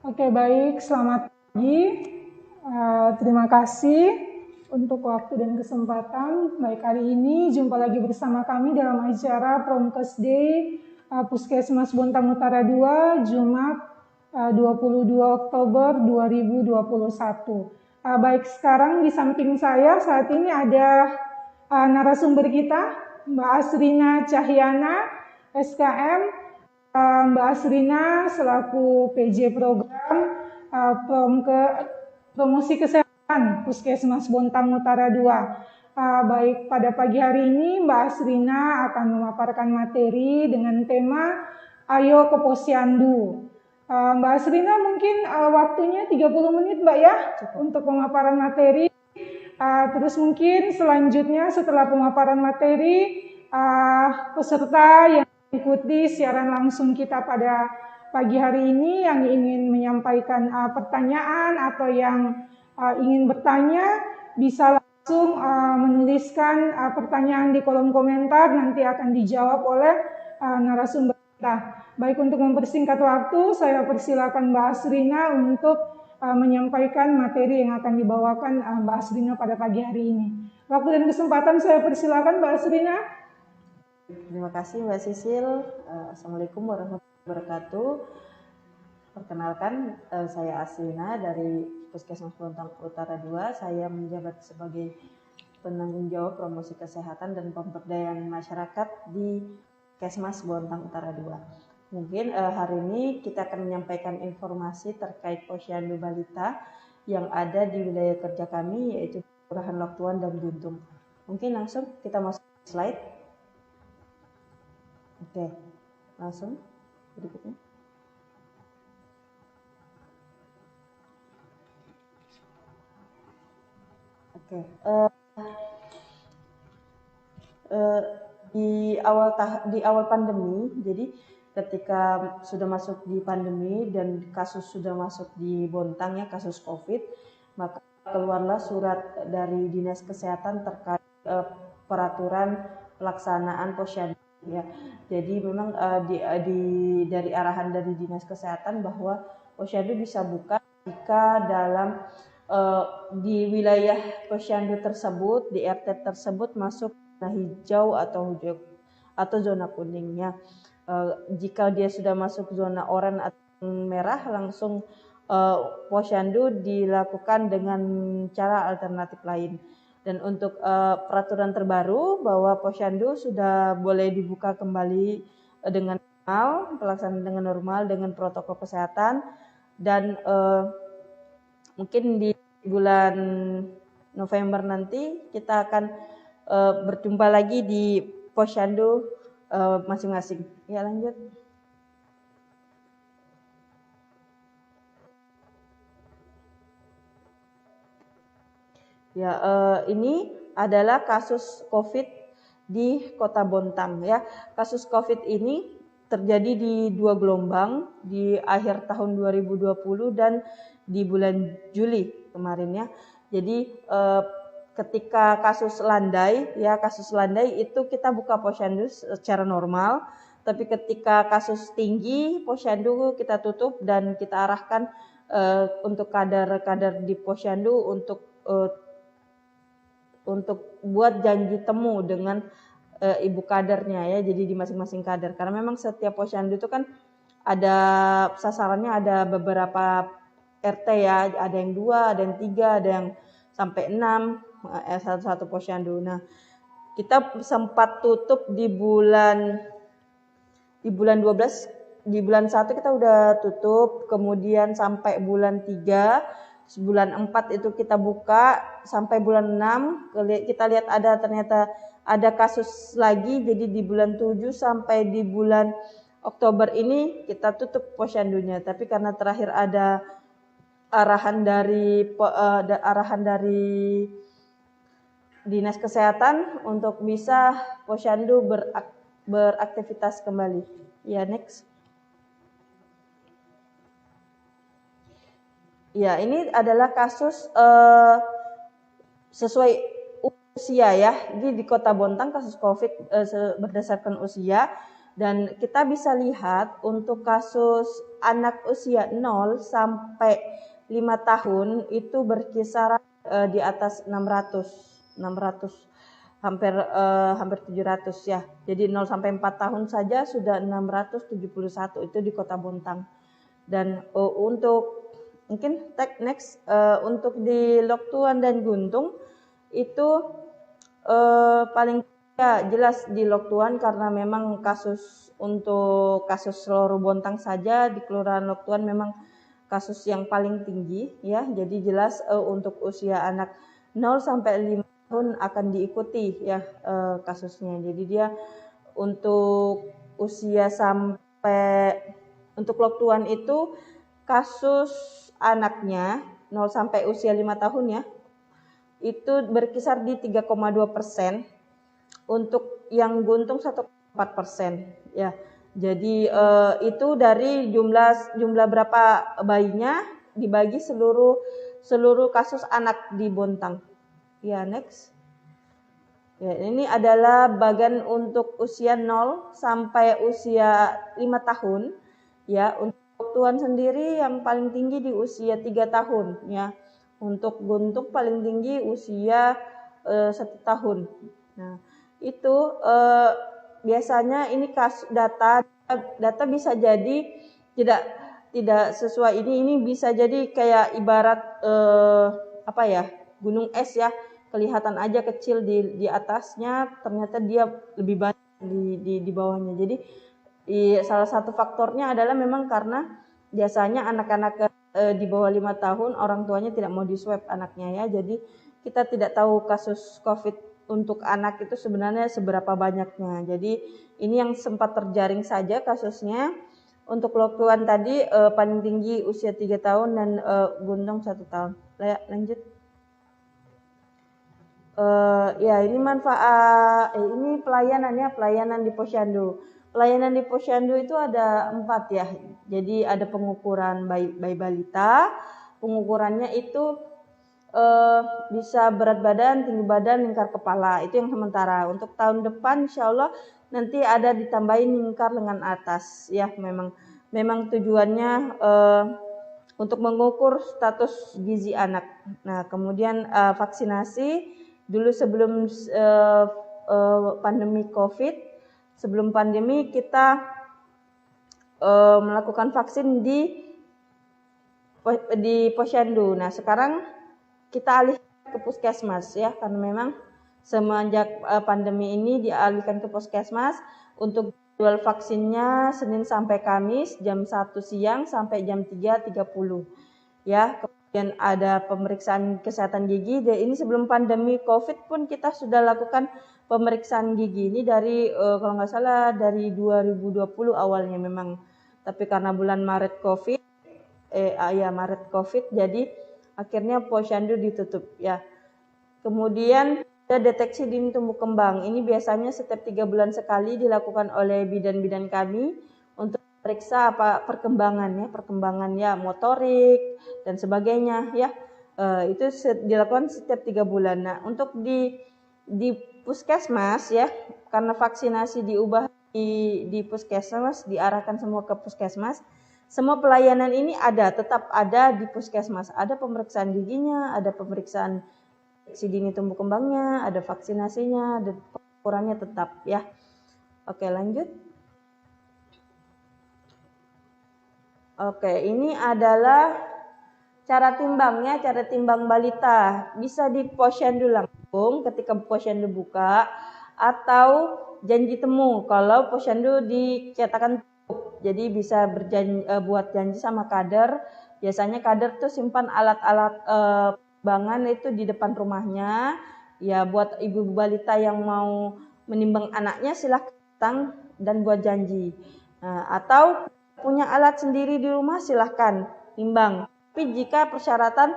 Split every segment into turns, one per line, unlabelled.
Oke, baik. Selamat pagi. Terima kasih untuk waktu dan kesempatan. Baik, hari ini jumpa lagi bersama kami dalam acara Promkes Day Puskesmas Bontang Utara 2, Jumat 22 Oktober 2021. Baik, sekarang di samping saya saat ini ada narasumber kita, Mbak Asrina Cahyana, SKM. Mbak Asrina selaku PJ Program Promosi Kesehatan Puskesmas Bontang Utara 2. Baik, pada pagi hari ini Mbak Asrina akan memaparkan materi dengan tema Ayo ke Posyandu. Mbak Asrina mungkin waktunya 30 menit Mbak ya untuk pemaparan materi. Terus mungkin selanjutnya setelah pemaparan materi, peserta yang mengikuti siaran langsung kita pada pagi hari ini yang ingin menyampaikan pertanyaan atau yang ingin bertanya bisa langsung menuliskan pertanyaan di kolom komentar, nanti akan dijawab oleh narasumber kita. Baik, untuk mempersingkat waktu, saya persilakan Mbak Asrina untuk menyampaikan materi yang akan dibawakan Mbak Asrina pada pagi hari ini. Waktu dan kesempatan saya persilakan Mbak Asrina.
Terima kasih Mbak Sisil. Assalamualaikum warahmatullahi wabarakatuh. Perkenalkan, saya Asrina dari Puskesmas Bontang Utara 2. Saya menjabat sebagai penanggung jawab promosi kesehatan dan pemberdayaan masyarakat di Puskesmas Bontang Utara 2. Mungkin hari ini kita akan menyampaikan informasi terkait posyandu balita yang ada di wilayah kerja kami, yaitu Kelurahan Loktuan dan Guntung. Mungkin langsung kita masuk slide. Oke, langsung berikutnya. Oke, di awal pandemi, jadi ketika sudah masuk di pandemi dan kasus sudah masuk di Bontang ya, kasus COVID, maka keluarlah surat dari Dinas Kesehatan terkait peraturan pelaksanaan posyandu. Ya, jadi memang dari arahan dari Dinas Kesehatan bahwa posyandu bisa buka jika dalam di wilayah posyandu tersebut, di RT tersebut masuk zona hijau atau zona kuningnya. Jika dia sudah masuk zona oranye atau merah, langsung posyandu dilakukan dengan cara alternatif lain. Dan untuk peraturan terbaru bahwa posyandu sudah boleh dibuka kembali dengan normal, pelaksanaan dengan normal dengan protokol kesehatan, dan mungkin di bulan November nanti kita akan berjumpa lagi di posyandu masing-masing. Ya, lanjut. Ya, ini adalah kasus COVID di Kota Bontang ya. Kasus COVID ini terjadi di 2 gelombang di akhir tahun 2020 dan di bulan Juli kemarin ya. Jadi ketika kasus landai itu kita buka posyandu secara normal, tapi ketika kasus tinggi posyandu kita tutup dan kita arahkan untuk kader-kader di posyandu untuk buat janji temu dengan ibu kadernya ya, jadi di masing-masing kader, karena memang setiap posyandu itu kan ada sasarannya, ada beberapa RT ya, ada yang 2, ada yang 3, ada yang sampai 6 satu posyandu. Nah, kita sempat tutup di bulan 12, di bulan 1 kita udah tutup, kemudian sampai bulan 3, bulan 4 itu kita buka, sampai bulan 6 kita lihat ternyata ada kasus lagi, jadi di bulan 7 sampai di bulan Oktober ini kita tutup posyandunya. Tapi karena terakhir ada arahan dari Dinas Kesehatan untuk bisa posyandu beraktivitas kembali. Ya, next. Ya, ini adalah kasus sesuai usia ya. Jadi di Kota Bontang kasus COVID berdasarkan usia. Dan kita bisa lihat untuk kasus anak usia 0 sampai 5 tahun itu berkisar di atas 600 hampir 700 ya. Jadi 0 sampai 4 tahun saja sudah 671 itu di Kota Bontang. Dan untuk mungkin next untuk di Lok Tuan dan Guntung itu paling ya jelas di Lok Tuan karena memang untuk kasus seluruh Bontang saja di Kelurahan Lok Tuan memang kasus yang paling tinggi ya. Jadi jelas untuk usia anak 0 sampai 5 tahun akan diikuti ya kasusnya. Jadi dia untuk usia sampai untuk Lok Tuan itu kasus anaknya 0 sampai usia 5 tahun ya itu berkisar di 3,2%. Untuk yang Guntung 1,4% ya. Jadi itu dari jumlah berapa bayinya dibagi seluruh kasus anak di Bontang. Ya, next. Ya, ini adalah bagian untuk usia 0 sampai usia 5 tahun ya. Untuk Tuan sendiri yang paling tinggi di usia 3 tahun ya. Untuk Guntung paling tinggi usia 1 tahun. Nah, itu biasanya ini data bisa jadi tidak sesuai ini bisa jadi kayak ibarat gunung es ya, kelihatan aja kecil di atasnya ternyata dia lebih banyak di bawahnya. Jadi salah satu faktornya adalah memang karena biasanya anak-anak di bawah 5 tahun orang tuanya tidak mau di swab anaknya ya. Jadi kita tidak tahu kasus COVID untuk anak itu sebenarnya seberapa banyaknya. Jadi ini yang sempat terjaring saja kasusnya. Untuk Lok Tuan tadi paling tinggi usia 3 tahun dan Guntung 1 tahun. Lanjut. Ya ini manfaat ini pelayanan di Posyandu. Pelayanan di Posyandu itu ada 4 ya. Jadi ada pengukuran bayi balita. Pengukurannya itu bisa berat badan, tinggi badan, lingkar kepala. Itu yang sementara. Untuk tahun depan insya Allah nanti ada ditambahin lingkar lengan atas. Ya memang tujuannya untuk mengukur status gizi anak. Nah kemudian vaksinasi dulu sebelum pandemi COVID. Sebelum pandemi kita melakukan vaksin di Posyandu. Nah sekarang kita alih ke puskesmas ya, karena memang semenjak pandemi ini dialihkan ke puskesmas. Untuk jadwal vaksinnya Senin sampai Kamis jam 1 siang sampai jam 3.30 ya. Kemudian ada pemeriksaan kesehatan gigi. Ini sebelum pandemi COVID pun kita sudah lakukan pemeriksaan gigi ini dari kalau nggak salah dari 2020 awalnya memang, tapi karena bulan Maret COVID jadi akhirnya Posyandu ditutup ya. Kemudian ada deteksi dini tumbuh kembang. Ini biasanya setiap 3 bulan sekali dilakukan oleh bidan-bidan kami untuk periksa perkembangan motorik dan sebagainya ya. Itu dilakukan setiap 3 bulan. Nah, untuk di puskesmas ya, karena vaksinasi diubah di puskesmas, diarahkan semua ke puskesmas. Semua pelayanan ini tetap ada di puskesmas. Ada pemeriksaan giginya, ada pemeriksaan deteksi dini tumbuh kembangnya, ada vaksinasinya, dan pengukurannya tetap ya. Oke, lanjut. Oke, ini adalah cara timbangnya, cara timbang balita. Bisa di Posyandu langsung ketika Posyandu buka atau janji temu kalau Posyandu dicetakan. Jadi bisa buat janji sama kader. Biasanya kader tuh simpan alat-alat timbangan itu di depan rumahnya. Ya buat ibu balita yang mau menimbang anaknya silahkan dan buat janji. Atau punya alat sendiri di rumah silahkan timbang. Tapi jika persyaratan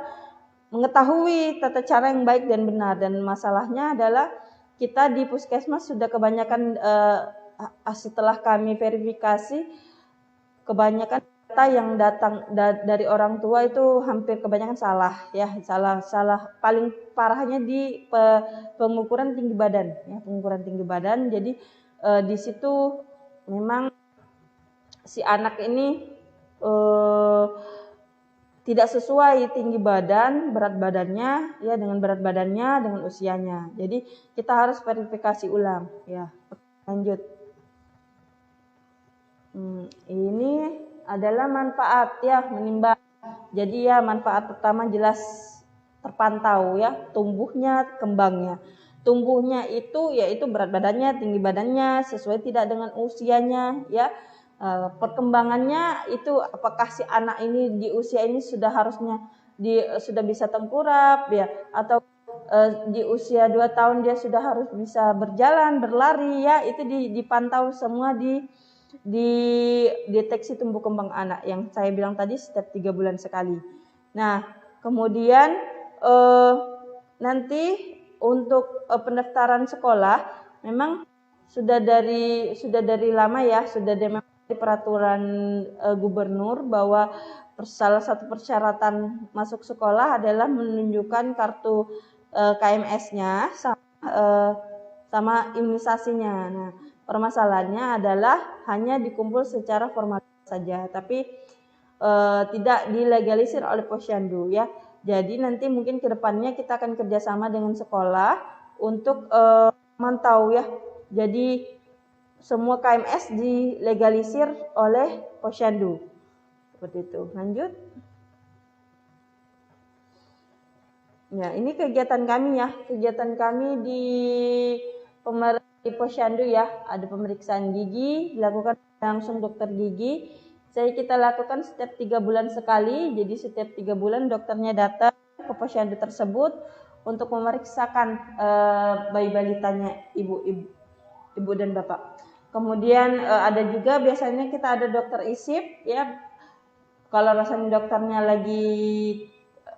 mengetahui tata cara yang baik dan benar. Dan masalahnya adalah kita di puskesmas sudah kebanyakan setelah kami verifikasi, kebanyakan data yang datang dari orang tua itu hampir kebanyakan salah ya, salah paling parahnya di pengukuran tinggi badan ya, pengukuran tinggi badan. Jadi di situ memang si anak ini tidak sesuai tinggi badan, berat badannya ya, dengan berat badannya, dengan usianya. Jadi kita harus verifikasi ulang ya. Lanjut. Ini adalah manfaat ya menimbang. Jadi ya manfaat pertama jelas terpantau ya, tumbuhnya, kembangnya. Tumbuhnya itu yaitu berat badannya, tinggi badannya sesuai tidak dengan usianya ya. Perkembangannya itu apakah si anak ini di usia ini sudah harusnya sudah bisa tengkurap ya, atau di usia 2 tahun dia sudah harus bisa berjalan, berlari ya, itu dipantau semua di deteksi tumbuh kembang anak yang saya bilang tadi setiap 3 bulan sekali. Nah, kemudian nanti untuk pendaftaran sekolah memang sudah dari lama ya, sudah dari peraturan gubernur bahwa salah satu persyaratan masuk sekolah adalah menunjukkan kartu KMS-nya sama imunisasinya. Nah, permasalahannya adalah hanya dikumpul secara formal saja, tapi tidak dilegalisir oleh Posyandu ya. Jadi nanti mungkin kedepannya kita akan kerjasama dengan sekolah untuk mantau ya. Jadi semua KMS dilegalisir oleh Posyandu. Seperti itu. Lanjut. Ya, ini kegiatan kami ya. Kegiatan kami di Posyandu ya. Ada pemeriksaan gigi, dilakukan langsung dokter gigi. Kita lakukan setiap 3 bulan sekali. Jadi setiap 3 bulan dokternya datang ke Posyandu tersebut untuk memeriksakan bayi balitanya ibu dan bapak. Kemudian ada juga biasanya kita ada dokter isip ya. Kalau rasanya dokternya lagi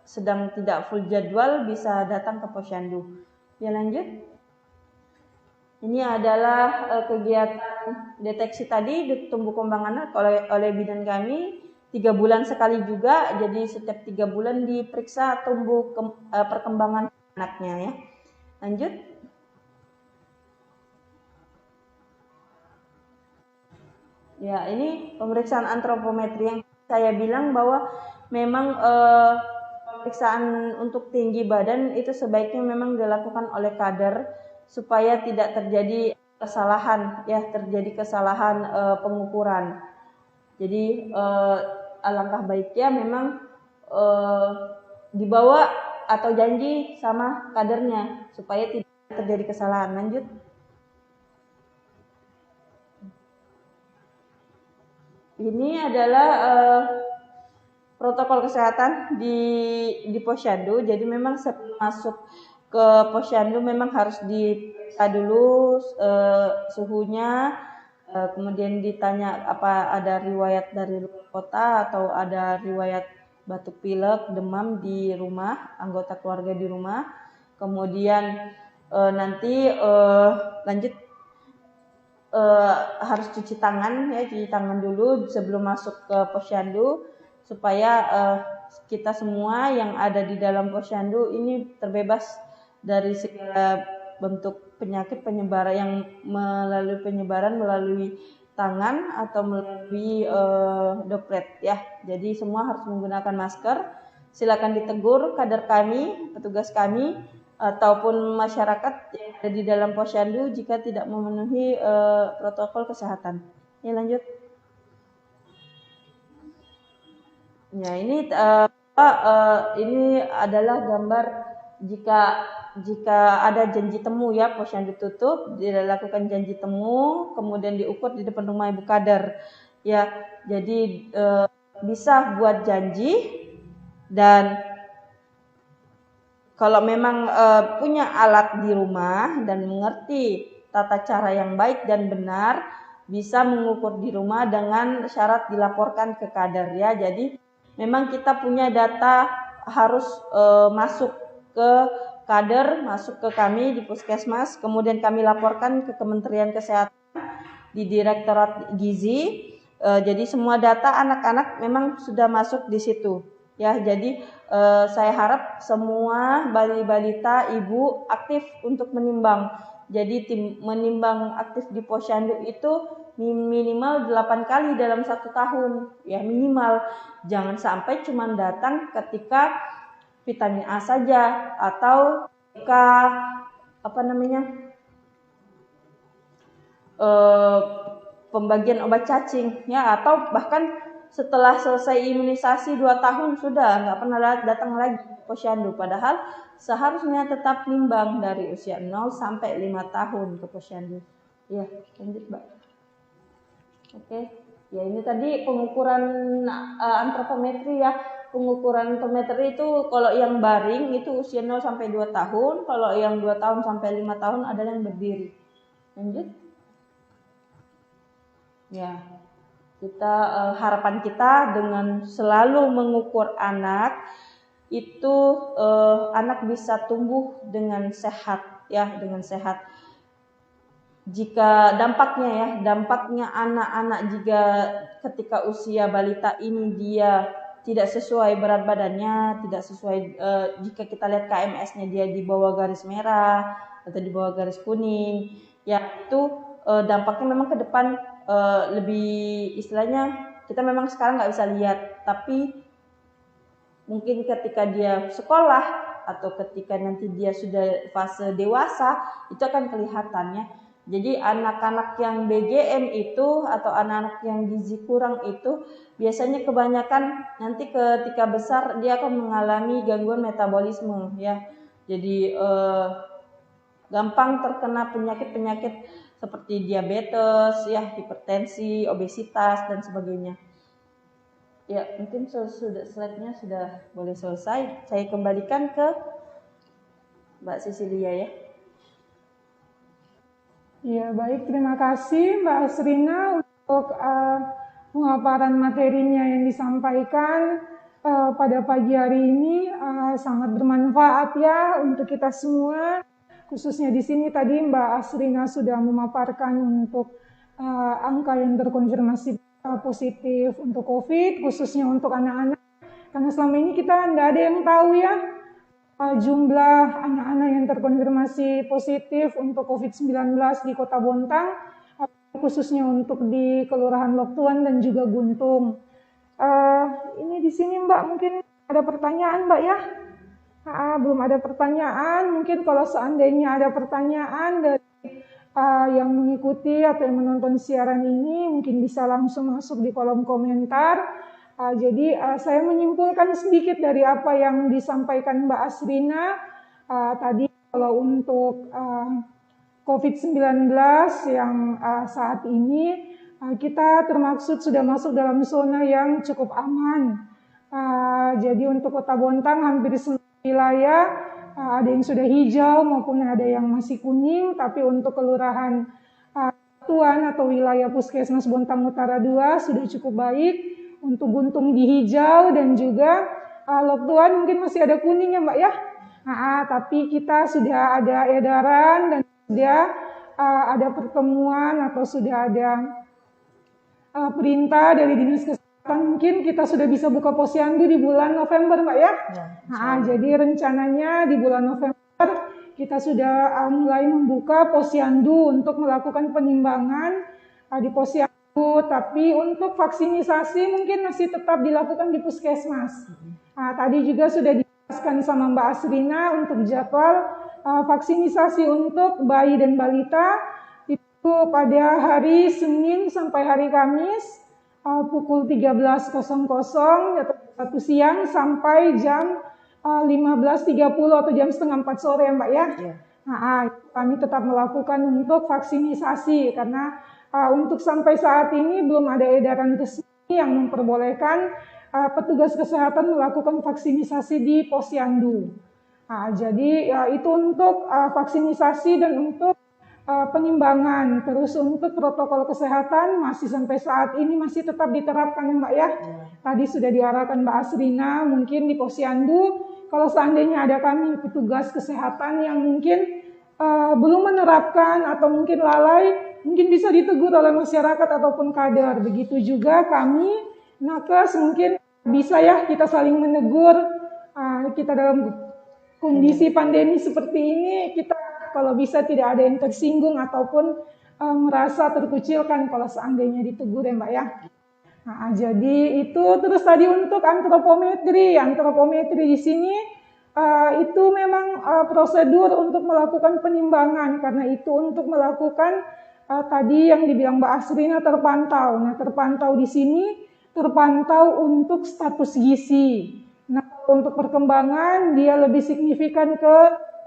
sedang tidak full jadwal bisa datang ke Posyandu. Ya, lanjut. Ini adalah kegiatan deteksi tadi tumbuh kembang anak oleh bidan kami 3 bulan sekali juga. Jadi setiap 3 bulan diperiksa perkembangan anaknya ya. Lanjut. Ya, ini pemeriksaan antropometri yang saya bilang bahwa memang pemeriksaan untuk tinggi badan itu sebaiknya memang dilakukan oleh kader supaya tidak terjadi kesalahan ya, pengukuran. Jadi alangkah baiknya memang dibawa atau janji sama kadernya supaya tidak terjadi kesalahan. Lanjut. Ini adalah protokol kesehatan di Posyandu. Jadi memang sebelum masuk ke Posyandu memang harus diperiksa dulu suhunya, kemudian ditanya apa ada riwayat dari luar kota atau ada riwayat batuk pilek, demam di rumah, anggota keluarga di rumah. Kemudian nanti lanjut harus cuci tangan dulu sebelum masuk ke Posyandu supaya kita semua yang ada di dalam Posyandu ini terbebas dari segala bentuk penyakit penyebaran yang melalui tangan atau melalui droplet ya. Jadi semua harus menggunakan masker. Silakan ditegur kader kami, petugas kami ataupun masyarakat yang ada di dalam Posyandu jika tidak memenuhi protokol kesehatan. Ya, lanjut. Ya, ini adalah gambar jika ada janji temu ya, Posyandu tutup, dilakukan janji temu, kemudian diukur di depan rumah ibu kader. Ya, jadi bisa buat janji dan kalau memang punya alat di rumah dan mengerti tata cara yang baik dan benar, bisa mengukur di rumah dengan syarat dilaporkan ke kader ya. Jadi memang kita punya data harus masuk ke kader, masuk ke kami di Puskesmas, kemudian kami laporkan ke Kementerian Kesehatan di Direktorat Gizi. Jadi semua data anak-anak memang sudah masuk di situ. Ya, jadi saya harap semua balita ibu aktif untuk menimbang. Jadi menimbang aktif di posyandu itu minimal 8 kali dalam 1 tahun, ya minimal. Jangan sampai cuma datang ketika vitamin A saja atau ketika pembagian obat cacing, ya, atau bahkan setelah selesai imunisasi 2 tahun sudah nggak pernah datang lagi posyandu. Padahal seharusnya tetap nimbang dari usia 0 sampai 5 tahun ke posyandu. Ya, lanjut Mbak. Oke, ya ini tadi pengukuran antropometri ya. Pengukuran antropometri itu kalau yang baring itu usia 0 sampai 2 tahun, kalau yang 2 tahun sampai 5 tahun adalah yang berdiri. Lanjut. Ya, kita harapan kita dengan selalu mengukur anak itu anak bisa tumbuh dengan sehat, ya, dengan sehat. Jika dampaknya anak-anak jika ketika usia balita ini dia tidak sesuai berat badannya, tidak sesuai jika kita lihat KMS-nya dia di bawah garis merah atau di bawah garis kuning, ya itu dampaknya memang ke depan lebih, istilahnya kita memang sekarang nggak bisa lihat, tapi mungkin ketika dia sekolah atau ketika nanti dia sudah fase dewasa itu akan kelihatannya. Jadi anak-anak yang BGM itu atau anak-anak yang gizi kurang itu biasanya kebanyakan nanti ketika besar dia akan mengalami gangguan metabolisme, ya. Jadi gampang terkena penyakit-penyakit seperti diabetes, ya, hipertensi, obesitas dan sebagainya. Ya, mungkin slide-nya sudah boleh selesai. Saya kembalikan ke Mbak Cecilia ya.
Ya, baik, terima kasih Mbak Asrina untuk pemaparan materinya yang disampaikan pada pagi hari ini. Sangat bermanfaat ya untuk kita semua. Khususnya di sini tadi Mbak Asrina sudah memaparkan untuk angka yang terkonfirmasi positif untuk COVID, khususnya untuk anak-anak. Karena selama ini kita tidak ada yang tahu ya jumlah anak-anak yang terkonfirmasi positif untuk COVID-19 di Kota Bontang, khususnya untuk di Kelurahan Loktuan dan juga Guntung. Ini di sini Mbak mungkin ada pertanyaan Mbak ya? Belum ada pertanyaan, mungkin kalau seandainya ada pertanyaan dari yang mengikuti atau yang menonton siaran ini mungkin bisa langsung masuk di kolom komentar. Jadi saya menyimpulkan sedikit dari apa yang disampaikan Mbak Asrina tadi. Kalau untuk COVID-19 yang saat ini kita termaksud sudah masuk dalam zona yang cukup aman. Jadi untuk Kota Bontang hampir seluruh wilayah ada yang sudah hijau maupun ada yang masih kuning, tapi untuk kelurahan Tuan atau wilayah Puskesmas Bontang Utara 2 sudah cukup baik. Untuk Guntung di hijau dan juga Loktuan mungkin masih ada kuning ya Mbak ya. Tapi kita sudah ada edaran dan sudah ada pertemuan atau sudah ada perintah dari Dinas Kesehatan. Mungkin kita sudah bisa buka posyandu di bulan November Mbak ya. Jadi rencananya di bulan November kita sudah mulai membuka posyandu untuk melakukan penimbangan di posyandu. Tapi untuk vaksinisasi mungkin masih tetap dilakukan di puskesmas. Tadi juga sudah dijelaskan sama Mbak Asrina untuk jadwal vaksinisasi untuk bayi dan balita itu pada hari Senin sampai hari Kamis. Pukul 13.00 atau 1 siang sampai jam 15.30 atau jam setengah 4 sore ya Mbak ya. Kami tetap melakukan untuk vaksinisasi karena untuk sampai saat ini belum ada edaran resmi yang memperbolehkan petugas kesehatan melakukan vaksinisasi di posyandu. Jadi itu untuk vaksinisasi dan untuk penimbangan. Terus untuk protokol kesehatan masih sampai saat ini masih tetap diterapkan ya Mbak ya. Tadi sudah diarahkan Mbak Asrina mungkin di posyandu kalau seandainya ada kami petugas kesehatan yang mungkin belum menerapkan atau mungkin lalai, mungkin bisa ditegur oleh masyarakat ataupun kader. Begitu juga kami nakes mungkin bisa ya kita saling menegur. Kita dalam kondisi pandemi seperti ini kita kalau bisa tidak ada yang tersinggung ataupun merasa terkucilkan kalau seandainya ditegur ya Mbak ya. Nah, jadi itu terus tadi untuk antropometri di sini itu memang prosedur untuk melakukan penimbangan, karena itu untuk melakukan tadi yang dibilang Mbak Asrina terpantau. Nah, terpantau di sini terpantau untuk status gizi. Nah, untuk perkembangan dia lebih signifikan ke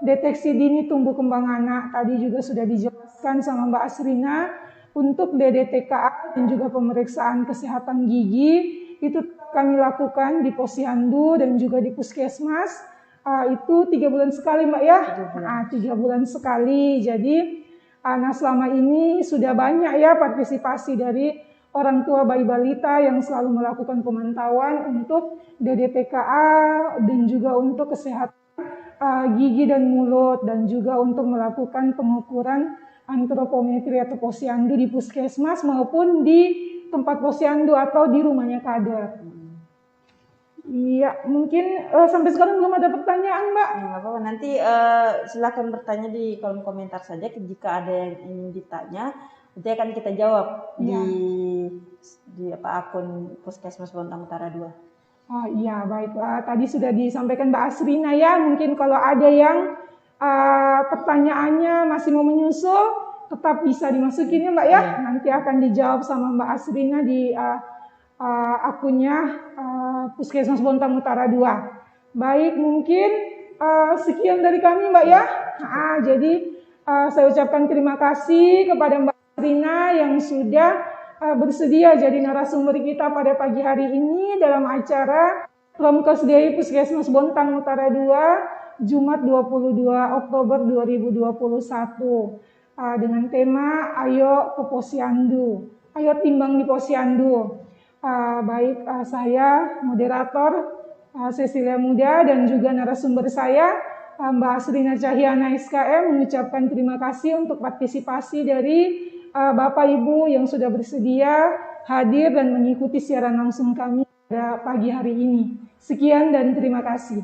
deteksi dini tumbuh kembang anak. Tadi juga sudah dijelaskan sama Mbak Asrina untuk DDTKA dan juga pemeriksaan kesehatan gigi itu kami lakukan di Posyandu dan juga di Puskesmas. Itu 3 bulan sekali Mbak ya. 3 bulan sekali. Jadi nah selama ini sudah banyak ya partisipasi dari orang tua bayi balita yang selalu melakukan pemantauan untuk DDTKA dan juga untuk kesehatan gigi dan mulut, dan juga untuk melakukan pengukuran antropometri atau posyandu di puskesmas maupun di tempat posyandu atau di rumahnya kader. Iya, mungkin sampai sekarang belum ada pertanyaan Mbak.
Nggak apa-apa, nanti silakan bertanya di kolom komentar saja. Jika ada yang ingin ditanya, nanti akan kita jawab di akun Puskesmas Bontang Utara 2.
Oh iya, baik. Tadi sudah disampaikan Mbak Asrina ya. Mungkin kalau ada yang pertanyaannya masih mau menyusul, tetap bisa dimasukin ya Mbak ya. Nanti akan dijawab sama Mbak Asrina di akunnya Puskesmas Bontang Utara 2. Baik, mungkin sekian dari kami Mbak ya. Jadi saya ucapkan terima kasih kepada Mbak Asrina yang sudah bersedia jadi narasumber kita pada pagi hari ini dalam acara Promkes Day Puskesmas Bontang Utara 2 Jumat 22 Oktober 2021 dengan tema Ayo ke Posyandu, ayo timbang di Posyandu. Baik saya moderator Cecilia Muda dan juga narasumber saya Mbak Asrina Cahyana SKM mengucapkan terima kasih untuk partisipasi dari Bapak Ibu yang sudah bersedia hadir dan mengikuti siaran langsung kami pada pagi hari ini. Sekian dan terima kasih.